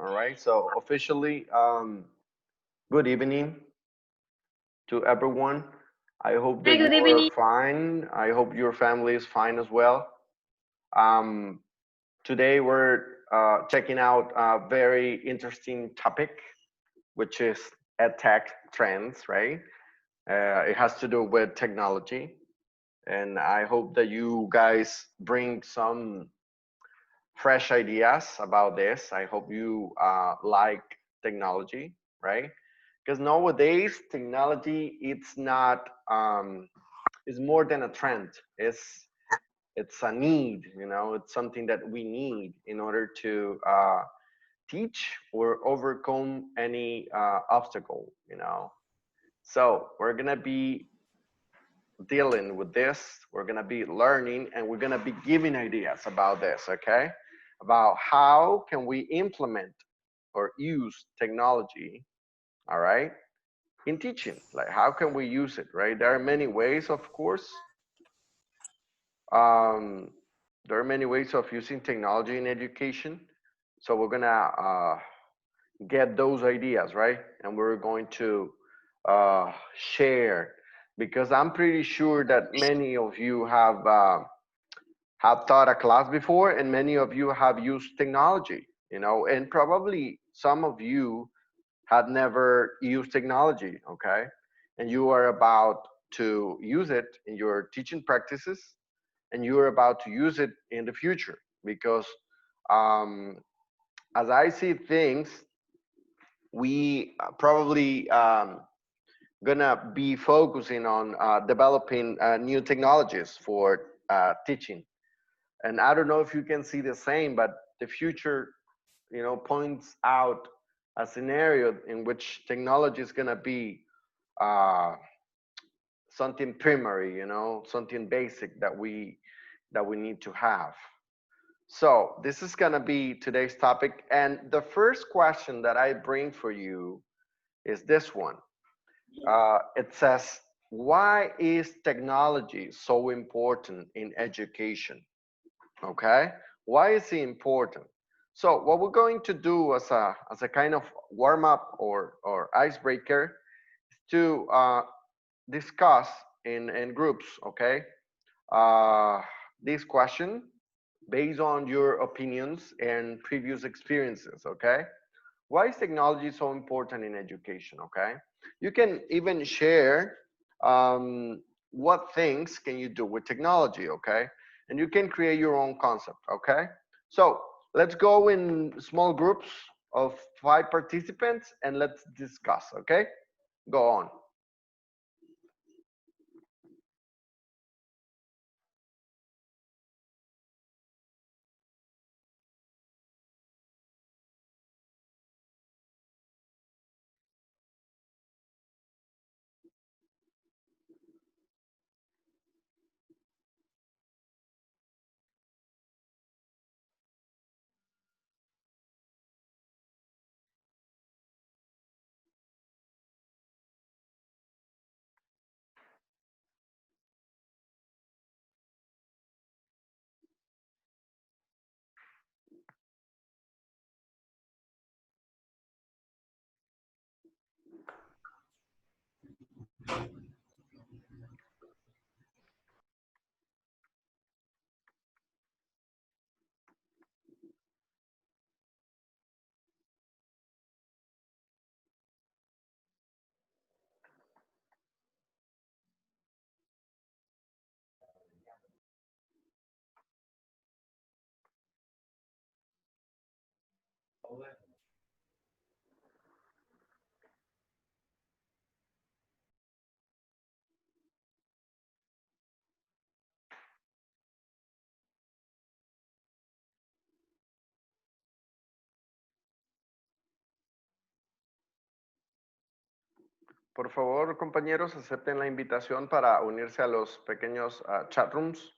All right. So officially, good evening to everyone. I hope Hi, that good you are evening. fine. I hope your family is fine as well. Um, Today we're checking out a very interesting topic, which is EdTech trends, right? It has to do with technology, and I hope that you guys bring some fresh ideas about this. I hope you like technology, right? Because nowadays technology it's not it's more than a trend. It's a need, you know. It's something that we need in order to teach or overcome any obstacle, you know. So we're gonna be dealing with this. We're gonna be learning, and we're gonna be giving ideas about this. Okay, about how can we implement or use technology. All right, in teaching, like how can we use it? Right, there are many ways, of course. Um, there are many ways of using technology in education. So we're gonna get those ideas, right? And we're going to share because I'm pretty sure that many of you have taught a class before, and many of you have used technology, you know, and probably some of you had never used technology, okay? And you are about to use it in your teaching practices, and you are about to use it in the future because um, as I see things, we probably gonna be focusing on developing new technologies for teaching. And I don't know if you can see the same, but the future, you know, points out a scenario in which technology is gonna be uh, something primary, you know, something basic that we need to have. So this is gonna be today's topic, and the first question that I bring for you is this one. It says, why is technology so important in education? Okay, why is it important? So what we're going to do as a kind of warm up or icebreaker is to discuss in groups. Okay, uh, this question based on your opinions and previous experiences. Okay, why is technology so important in education? Okay, you can even share what things can you do with technology. Okay, and you can create your own concept. Okay, so let's go in small groups of 5 participants and let's discuss. Okay, go on. Por favor, compañeros, acepten la invitación para unirse a los pequeños chat rooms.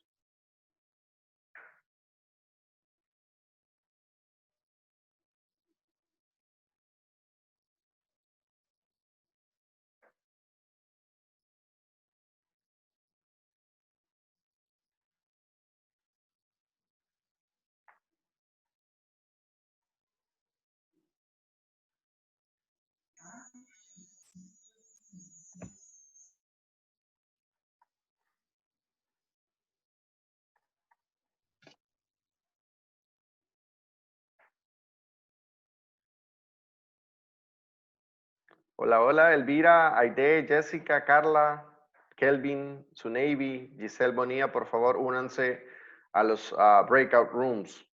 Hola, hola, Elvira, Aide, Jessica, Carla, Kelvin, Sunevi, Giselle Bonilla, por favor, únanse a los breakout rooms.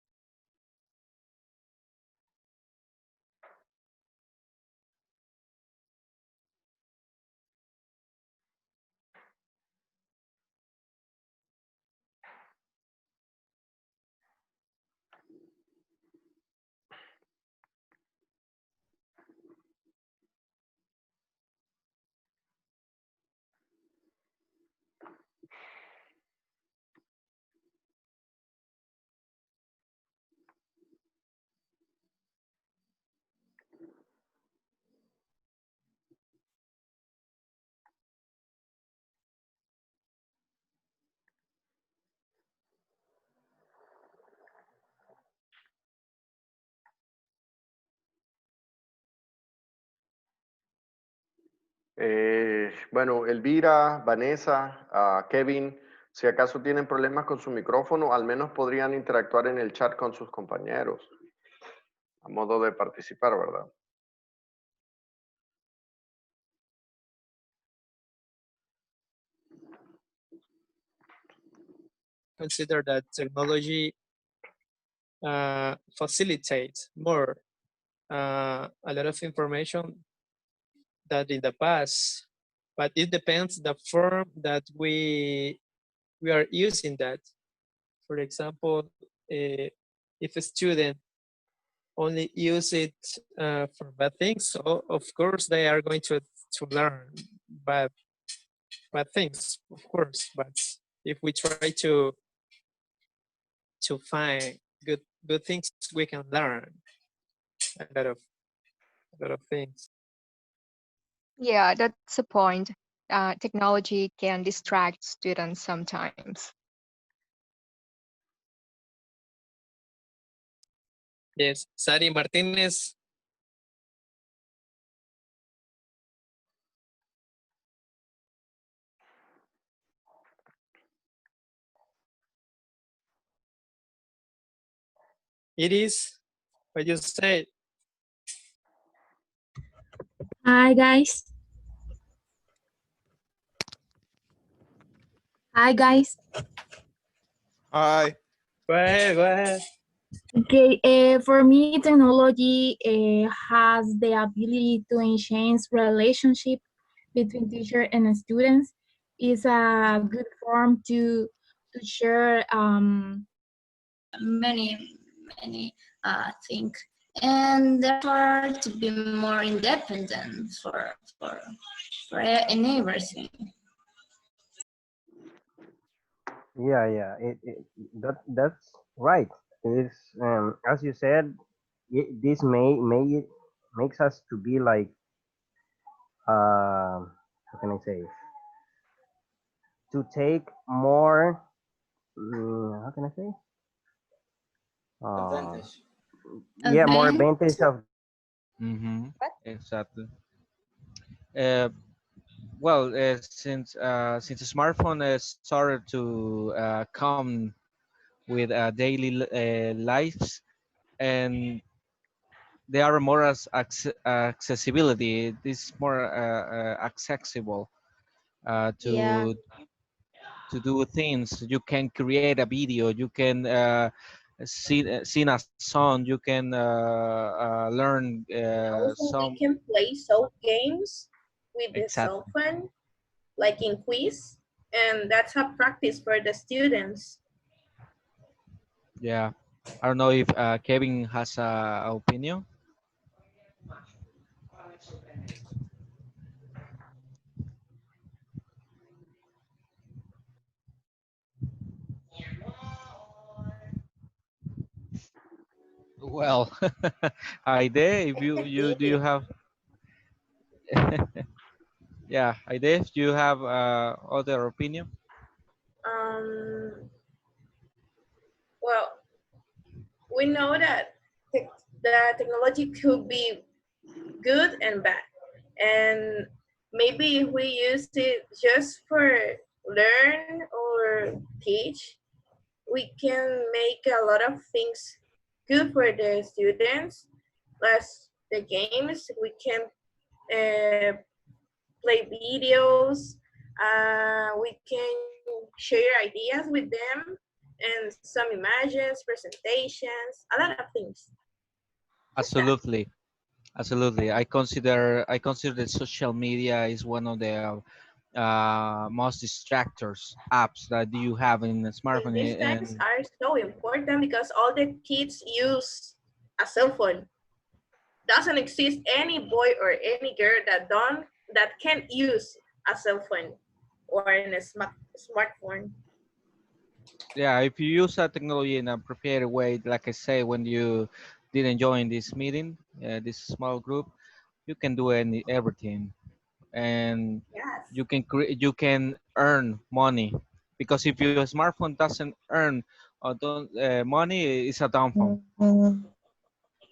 Bueno, Elvira, Vanessa, Kevin, si acaso tienen problemas con su micrófono, al menos podrían interactuar en el chat con sus compañeros, a modo de participar, ¿verdad? Consider that technology facilitates more a lot of information that in the past, but it depends the form that we are using that. For example, if a student only use it for bad things, so of course they are going to learn bad bad things, of course. But if we try to find good things, we can learn a lot of things. Yeah, that's the point. Technology can distract students sometimes. Yes, Sari Martinez. It is what you said. Hi guys. Hi guys. Hi. Go ahead, go ahead. Okay, for me, technology has the ability to enhance relationship between teacher and students. Is a good form to share many things, and therefore to be more independent for everything. Yeah. That's right. It's as you said, this may makes us to be like how can I say, to take more how can I say uh, yeah, more advantage of. Mm-hmm. Exactly. Uh, well, since the smartphone started to come with daily lives, and they are more as accessibility. This more accessible Yeah. to do things. You can create a video. You can sing a song. You can learn Also, we some. can play some games with the cell Exactly. phone, like in quiz, and that's a practice for the students. Yeah. I don't know if Kevin has a opinion. Well, Aide, if you do you have yeah, Aide, do you have other opinion? Um, well, we know that the technology could be good and bad, and maybe if we use it just for learn or teach, we can make a lot of things good for the students. As the games, we can uh, play videos. We can share ideas with them and some images, presentations, a lot of things. Just that. Absolutely, absolutely. I consider that social media is one of the most distractors apps that you have in the And smartphone. these times And are so important because all the kids use a cell phone. Doesn't exist any boy or any girl that can use a cell phone or in a smartphone. yeah, if you use that technology in a prepared way, like I say, when you didn't join this meeting, this small group, you can do everything, and Yes. you can earn money, because if your smartphone doesn't earn or don't money, it's a dumb phone.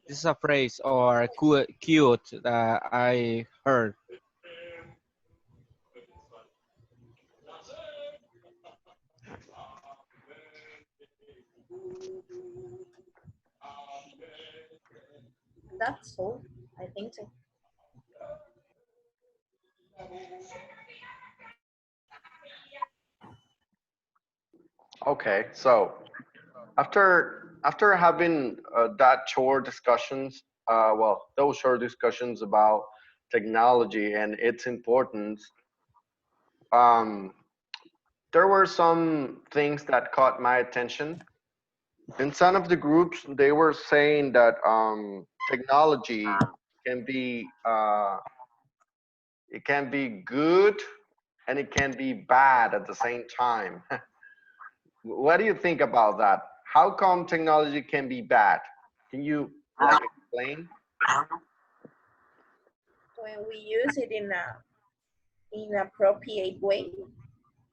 This is a phrase or a quote that I heard. That's all. I think so. Okay, so after having that short discussions, well, those short discussions about technology and its importance, um, there were some things that caught my attention. In some of the groups, they were saying that technology can be it can be good and it can be bad at the same time. What do you think about that? How come technology can be bad? Can you like explain? When we use it in a appropriate way,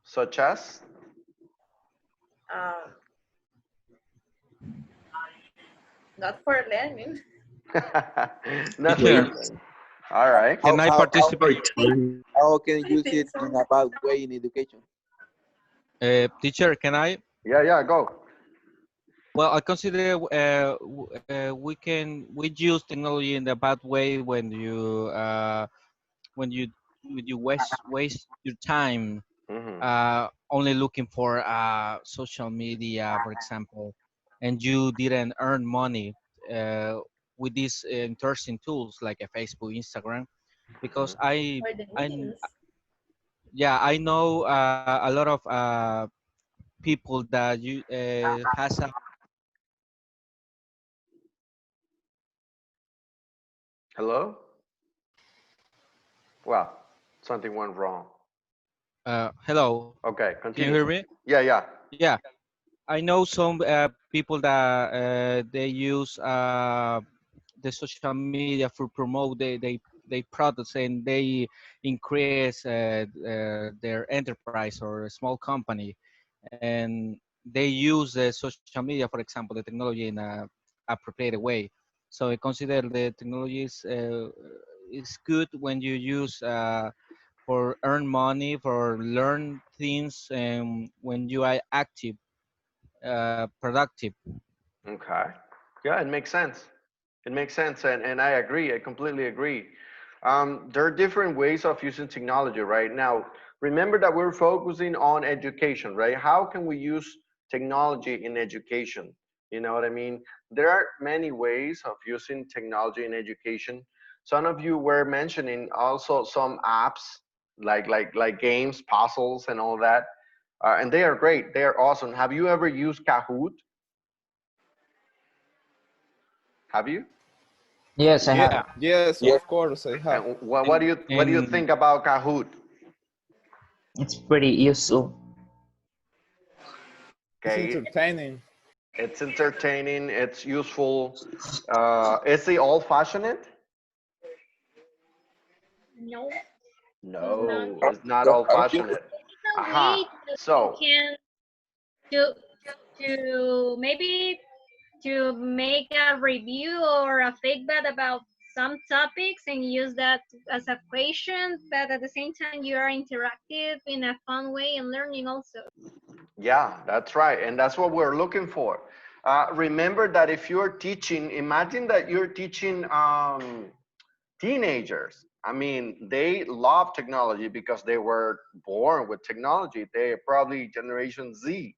Such as? um, not for learning. Not for Teacher, learning. All right. can I participate? How can I you use think it so. in a bad way in education? Teacher, can I? Yeah, yeah, go. Well, I consider we use technology in a bad way when you waste your time Hmm. only looking for social media, for example, and you didn't earn money uh, with these interesting tools like a Facebook, Instagram, because Or the I memes. yeah, I know a lot of people that you has a Hello? Well, something went wrong. hello, Okay, can you hear continue. me? Yeah, yeah. Yeah, I know some people that they use the social media for promote they products, and they increase their enterprise or a small company, and they use the social media, for example, the technology in a appropriate way. So I consider the technology is good when you use for earn money, for learn things, and when you are active, productive. Okay. Yeah, it makes sense. It makes sense, and I agree. I completely agree. There are different ways of using technology right now. Remember that we're focusing on education, right? How can we use technology in education? You know what I mean? There are many ways of using technology in education. Some of you were mentioning also some apps like games, puzzles, and all that, and they are great. They are awesome. Have you ever used Kahoot? Have you? Yes, I Yeah, have. yes, of course I have. And what do you And think about Kahoot? It's pretty useful. It's Okay, entertaining. it's entertaining, it's useful. Is it old-fashioned? No, it's not. No, it's not Just computer. old-fashioned. It's a way Aha. that you So, can to maybe to make a review or a feedback about some topics and use that as a question, but at the same time you are interactive in a fun way and learning also. yeah, that's right, and that's what we're looking for. Remember that if you're teaching, imagine that you're teaching teenagers. I mean, they love technology because they were born with technology. They're probably Generation Z.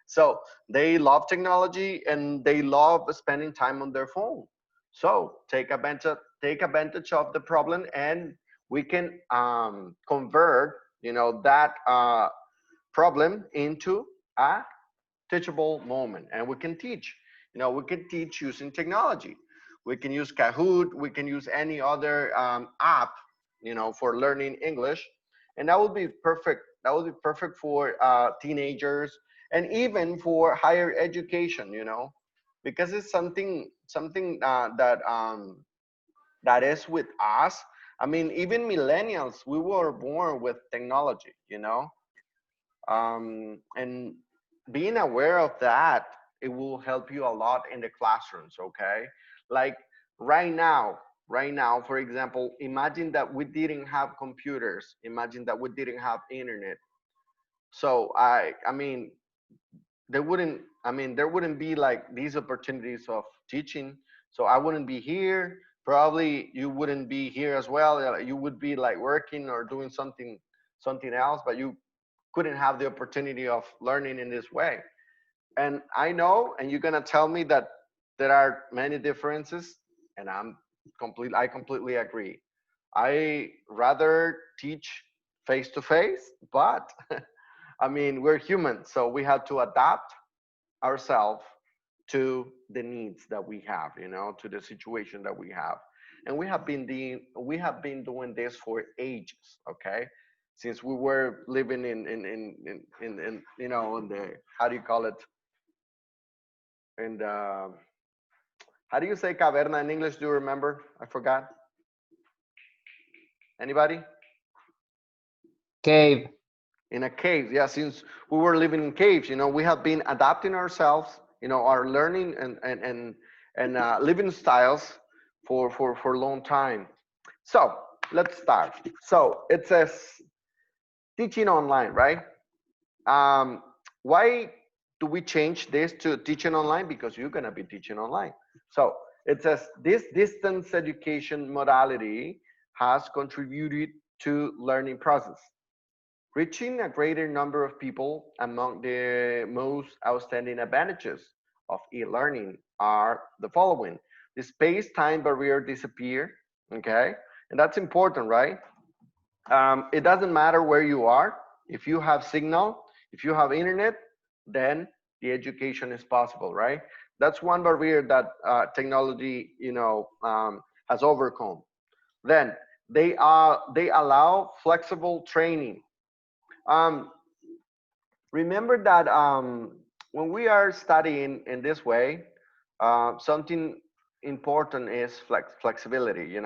So they love technology and they love spending time on their phone. So take advantage of the problem, and we can convert, that problem into a teachable moment, and we can teach. We can teach using technology. We can use Kahoot. We can use any other app, for learning English, and that would be perfect. That would be perfect for teenagers and even for higher education. Because it's something that is with us. I mean, even millennials, we were born with technology. And being aware of that, it will help you a lot in the classrooms. Okay, like right now, for example, imagine that we didn't have computers, imagine that we didn't have internet. So I mean, there wouldn't be like these opportunities of teaching. So I wouldn't be here, probably you wouldn't be here as well. You would be like working or doing something else, but you couldn't have the opportunity of learning in this way. And I know, and you're gonna tell me that there are many differences, and I completely agree. I rather teach face to face, but I mean, we're human, so we have to adapt ourselves to the needs that we have, to the situation that we have. And we have been doing this for ages, okay? Since we were living in the, how do you call it? In the, how do you say caverna in English? Do you remember? I forgot. Anybody? Cave. In a cave, yeah. Since we were living in caves, we have been adapting ourselves, our learning and living styles for a long time. So let's start. So it says teaching online, right? Why do we change this to teaching online? Because you're gonna be teaching online. So it says this distance education modality has contributed to learning process, reaching a greater number of people. Among the most outstanding advantages of e-learning are the following. The space-time barrier disappear, okay? And that's important, right? It doesn't matter where you are. If you have signal, if you have internet, then the education is possible, right? That's one barrier that technology, has overcome. Then they allow flexible training. Um, Remember that when we are studying in this way, something important is flexibility.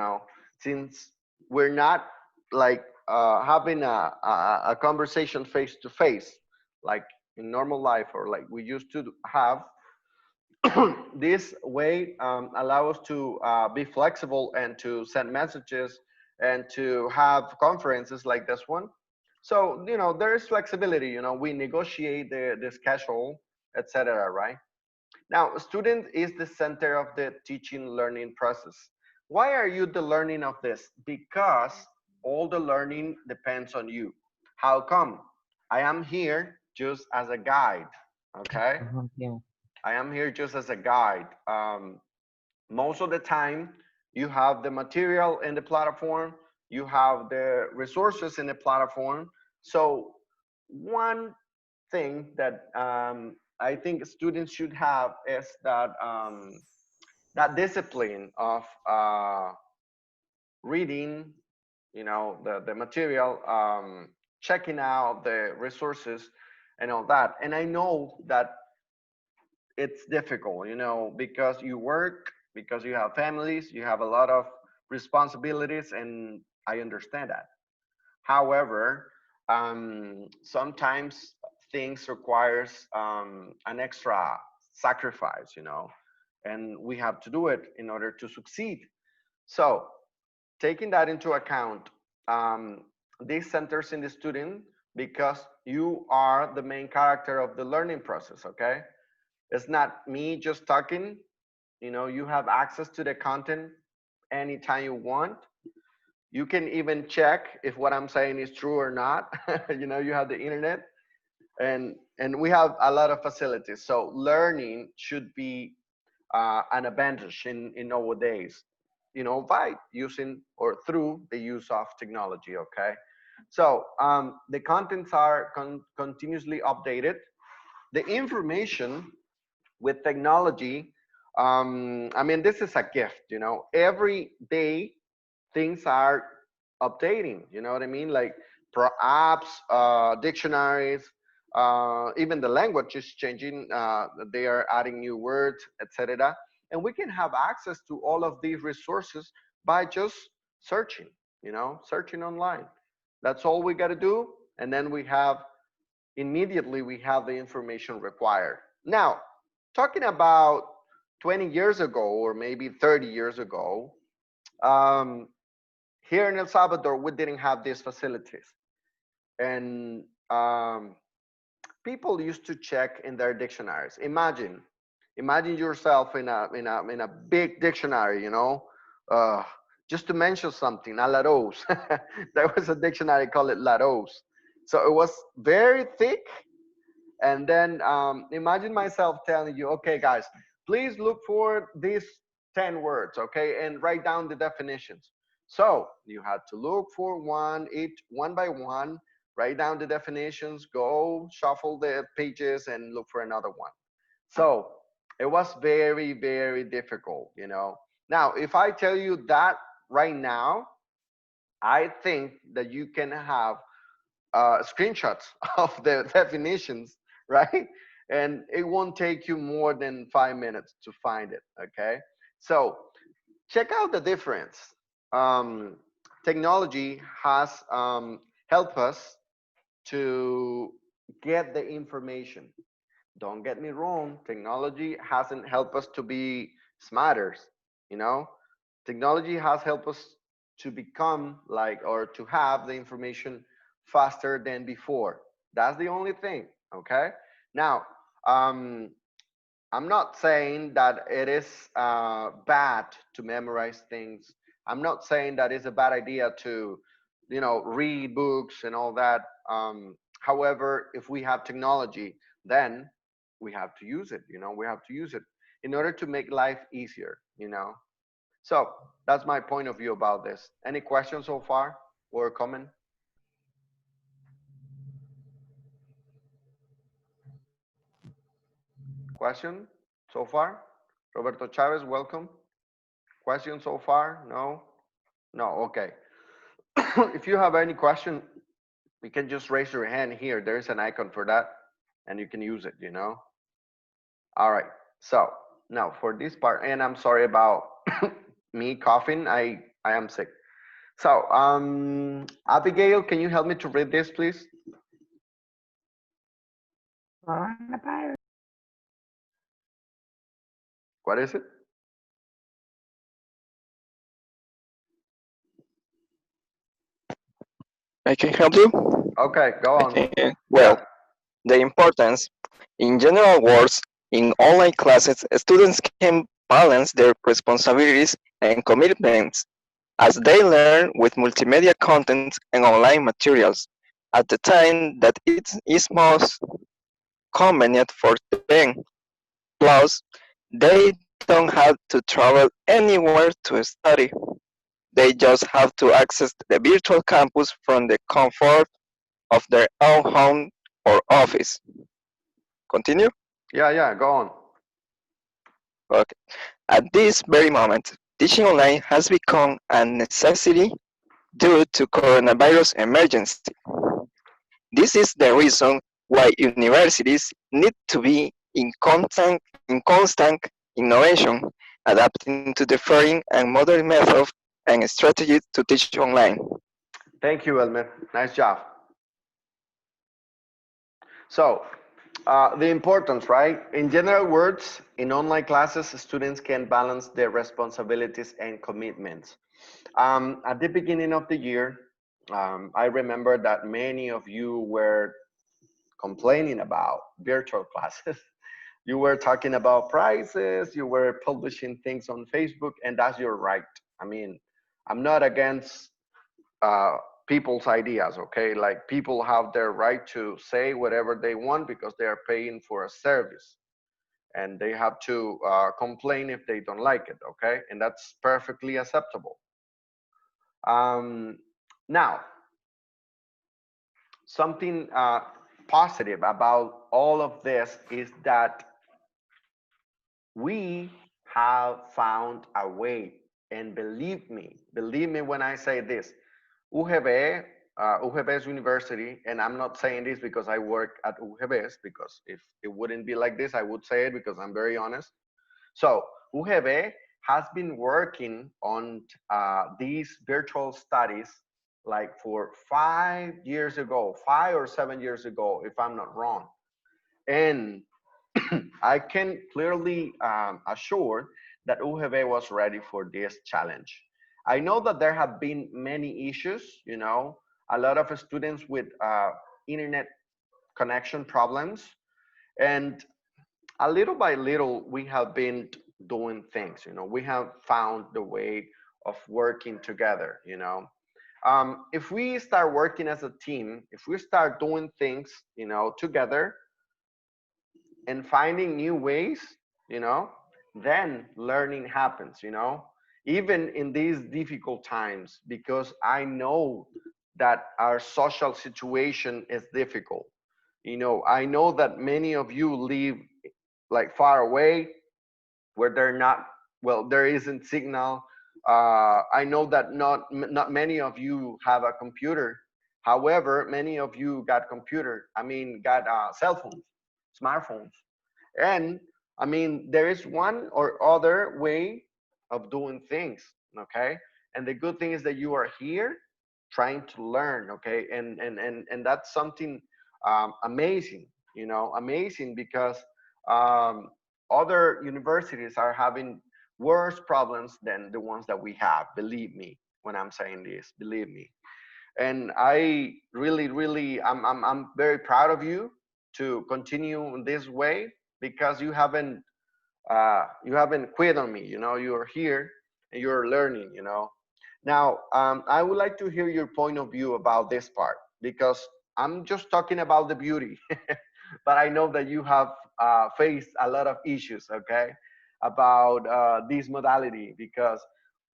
Since we're not like having a conversation face to face, like in normal life or like we used to have. This way allow us to be flexible and to send messages and to have conferences like this one. So there is flexibility. We negotiate the schedule, etc. Right? Now, student is the center of the teaching learning process. Why are you the learning of this? Because all the learning depends on you. How come? I am here just as a guide. Okay, Yeah. I am here just as a guide. Most of the time, you have the material in the platform, you have the resources in the platform. So one thing that I think students should have is that discipline of reading, the material, checking out the resources and all that. And I know that it's difficult, because you work, because you have families, you have a lot of responsibilities, and I understand that. However, sometimes things requires an extra sacrifice, and we have to do it in order to succeed. So taking that into account, this centers in the student because you are the main character of the learning process, okay? It's not me just talking. You have access to the content anytime you want. You can even check if what I'm saying is true or not. You have the internet, and we have a lot of facilities. So learning should be an advantage in nowadays, by using or through the use of technology. Okay, so the contents are continuously updated. The information with technology, I mean, this is a gift. Every day things are updating. You know what I mean? Like pro apps, dictionaries, even the language is changing. They are adding new words, etc. And we can have access to all of these resources by just searching. Searching online. That's all we got to do, and then immediately we have the information required. Now, talking about 20 years ago or maybe 30 years ago, um, here in El Salvador, we didn't have these facilities. And people used to check in their dictionaries. Imagine yourself in a big dictionary, uh, just to mention something, a La Rose. There was a dictionary called it La Rose. So it was very thick, and then imagine myself telling you, okay, guys, please look for these 10 words, okay, and write down the definitions. So you had to look for each one by one, write down the definitions, go shuffle the pages and look for another one. So it was very, very difficult. Now, if I tell you that right now, I think that you can have screenshots of the definitions, right? And it won't take you more than 5 minutes to find it, okay? So check out the difference. Um, Technology has helped us to get the information. Don't get me wrong, technology hasn't helped us to be smarter, you know? Technology has helped us to become like or to have the information faster than before. That's the only thing, okay? Now, um, I'm not saying that it is bad to memorize things. I'm not saying that it's a bad idea to, read books and all that. However, if we have technology, then we have to use it. We have to use it in order to make life easier. So that's my point of view about this. Any questions so far or comment? Question so far? Roberto Chavez, welcome. Question so far? No? No, okay. If you have any question, you can just raise your hand here. There's an icon for that, and you can use it. All right. So now for this part, and I'm sorry about me coughing. I am sick. So, Abigail, can you help me to read this, please? What is it? I can help you. Okay, go on. Well, the importance. In general words, in online classes, students can balance their responsibilities and commitments as they learn with multimedia content and online materials at the time that it is most convenient for them. Plus, they don't have to travel anywhere to study. They just have to access the virtual campus from the comfort of their own home or office. Continue? Yeah, go on. Okay. At this very moment, teaching online has become a necessity due to coronavirus emergency. This is the reason why universities need to be in constant innovation, adapting to differing and modern methods and strategies to teach online. Thank you, Elmer. Nice job. So, the importance, right? In general words, in online classes, students can balance their responsibilities and commitments. At the beginning of the year, I remember that many of you were complaining about virtual classes. You were talking about prices, you were publishing things on Facebook, and that's your right. I mean, I'm not against uh, people's ideas, okay? Like people have their right to say whatever they want because they are paying for a service, and they have to complain if they don't like it, okay? And that's perfectly acceptable. Um, Now, something positive about all of this is that we have found a way, and believe me when I say this, UGB, UGB's university, and I'm not saying this because I work at UGB's, because if it wouldn't be like this, I would say it because I'm very honest. So UGB has been working on these virtual studies like for 5 years ago, 5 or 7 years ago, if I'm not wrong. And I can clearly assure that UGB was ready for this challenge. I know that there have been many issues, you know, a lot of students with internet connection problems, and a little by little, we have been doing things, you know, we have found the way of working together, you know. If we start working as a team, if we start doing things, you know, together, and finding new ways, you know, then learning happens, you know, even in these difficult times, because I know that our social situation is difficult. You know, I know that many of you live like far away where they're not, well, there isn't signal. I know that not many of you have a computer. However, many of you got computer, I mean got cell phones, smartphones. And I mean, there is one or other way of doing things, okay? And the good thing is that you are here trying to learn, okay? And that's something amazing, you know, amazing, because um, other universities are having worse problems than the ones that we have. Believe me when I'm saying this, believe me. And I really, I'm very proud of you to continue in this way, because you haven't quit on me, you know, you're here and you're learning, you know. Now, I would like to hear your point of view about this part, because I'm just talking about the beauty, but I know that you have faced a lot of issues, okay, about this modality, because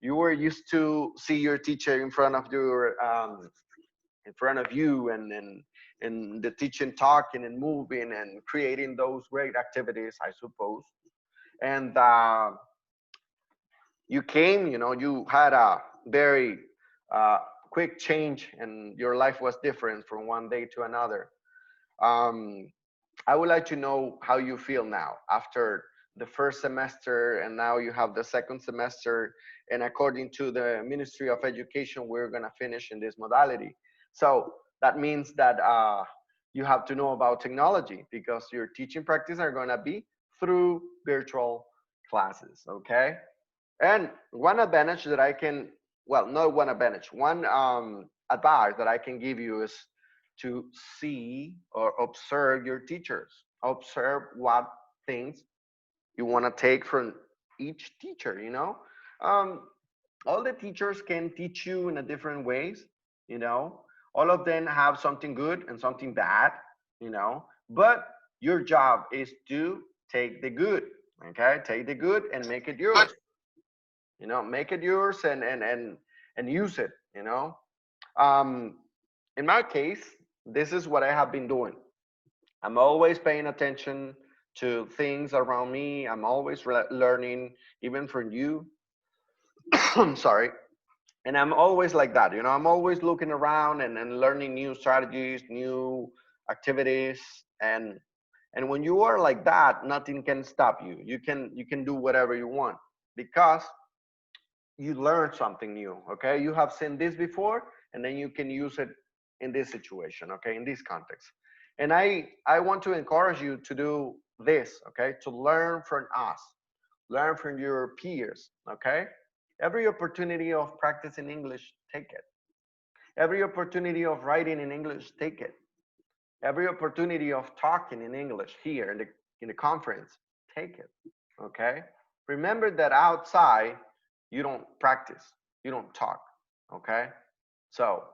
you were used to see your teacher in front of you, and the teaching, talking and moving and creating those great activities, I suppose. And you came, you know, you had a very uh, quick change, and your life was different from one day to another. um, I would like to know how you feel now after the first semester, and now you have the second semester, and according to the Ministry of Education, we're going to finish in this modality. So that means that you have to know about technology, because your teaching practice are going to be through virtual classes, okay? And one advantage that I can, well, not one advantage, one advice that I can give you is to see or observe your teachers. Observe what things you want to take from each teacher, you know? Um, all the teachers can teach you in a different ways, you know? All of them have something good and something bad, you know? But your job is to take the good, okay? Take the good and make it yours, you know, make it yours, and use it, you know. um in my case, this is what I have been doing. I'm always paying attention to things around me. I'm always learning, even from you. I'm sorry. And I'm always like that, you know, I'm always looking around and learning new strategies, new activities. And when you are like that, nothing can stop you. You can do whatever you want, because you learn something new, okay? You have seen this before, and then you can use it in this situation, okay, in this context. And I want to encourage you to do this, okay, to learn from us, learn from your peers, okay? Every opportunity of practicing English, take it. Every opportunity of writing in English, take it. Every opportunity of talking in English here in the conference, take it, okay? Remember that outside, you don't practice, you don't talk, okay? So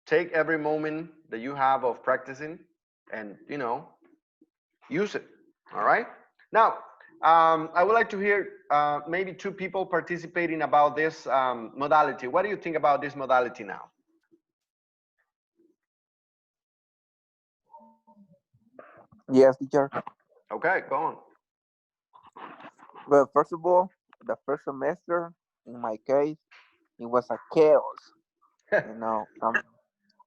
take every moment that you have of practicing and, use it. All right. Now, I would like to hear maybe two people participating about this modality. What do you think about this modality now? Yes, teacher. Okay, go on. Well, first of all, the first semester, in my case, it was a chaos. You know,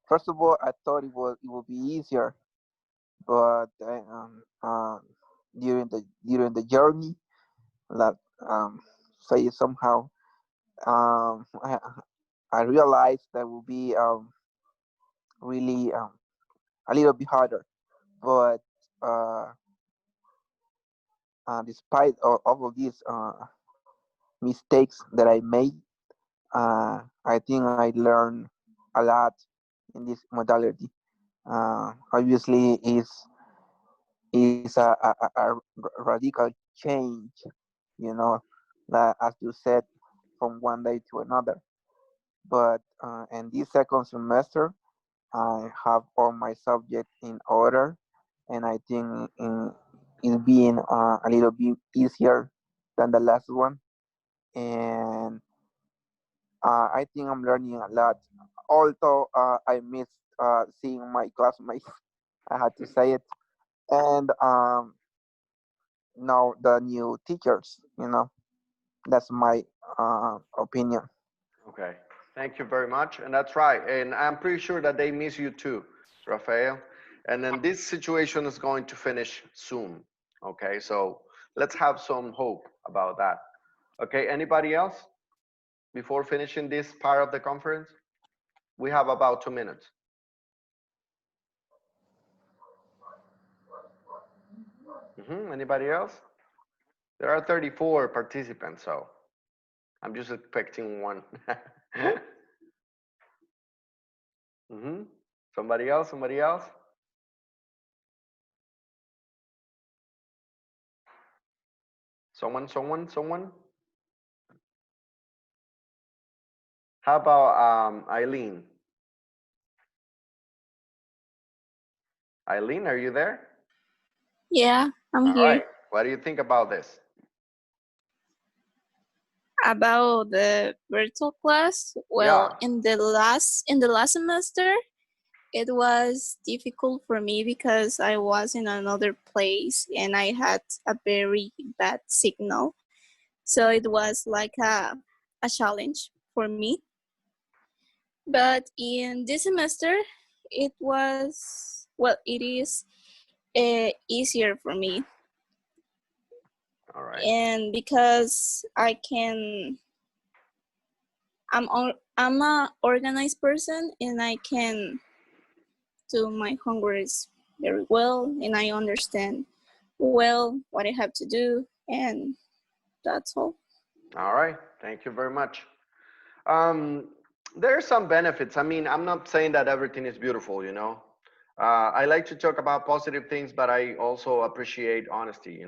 first of all, I thought it would be easier, but during the journey, like say somehow, um, I, I realized that would be really a little bit harder. But uh, despite all of these mistakes that I made, I think I learned a lot in this modality. Obviously, is a radical change, you know, as you said, from one day to another. But in this second semester, I have all my subjects in order, and I think it's being a little bit easier than the last one. And I think I'm learning a lot. Although I missed seeing my classmates, I had to say it. And now the new teachers, that's my opinion. Okay, thank you very much. And that's right. And I'm pretty sure that they miss you too, Rafael. And then this situation is going to finish soon. Okay, so let's have some hope about that. Okay, anybody else before finishing this part of the conference? We have about 2 minutes. Anybody else? There are 34 participants, so I'm just expecting one. Somebody else? Somebody else? Someone? How about Eileen? Eileen, are you there? Yeah, I'm All here. right. What do you think about this? About the virtual class, Yeah. well, in the last semester, it was difficult for me because I was in another place and I had a very bad signal. So it was like a challenge for me. But in this semester, it was, well, it is easier for me. All right. And because I'm a organized person and I can do my homework very well and I understand well what I have to do, and that's all. All right. Thank you very much. Um, there are some benefits. I mean, I'm not saying that everything is beautiful. I like to talk about positive things, but I also appreciate honesty.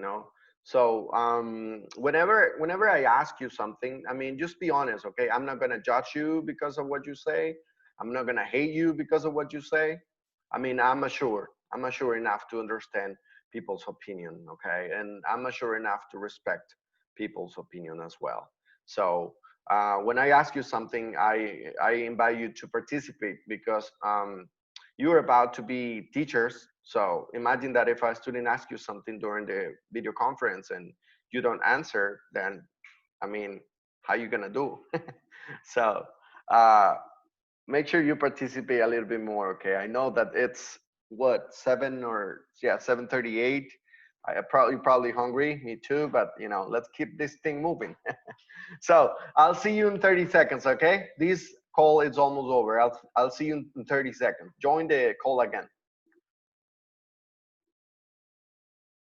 So whenever I ask you something, I mean, just be honest, okay? I'm not gonna judge you because of what you say. I'm not gonna hate you because of what you say. I mean, I'm mature. I'm mature enough to understand people's opinion, okay? And I'm mature enough to respect people's opinion as well. So when I ask you something, I invite you to participate because you're about to be teachers. So imagine that if a student asks you something during the video conference and you don't answer, then I mean, how you gonna do? So uh, make sure you participate a little bit more. Okay, I know that it's what 7:38. You're probably hungry. Me too. But let's keep this thing moving. So I'll see you in 30 seconds, okay? This call is almost over. I'll see you in 30 seconds. Join the call again.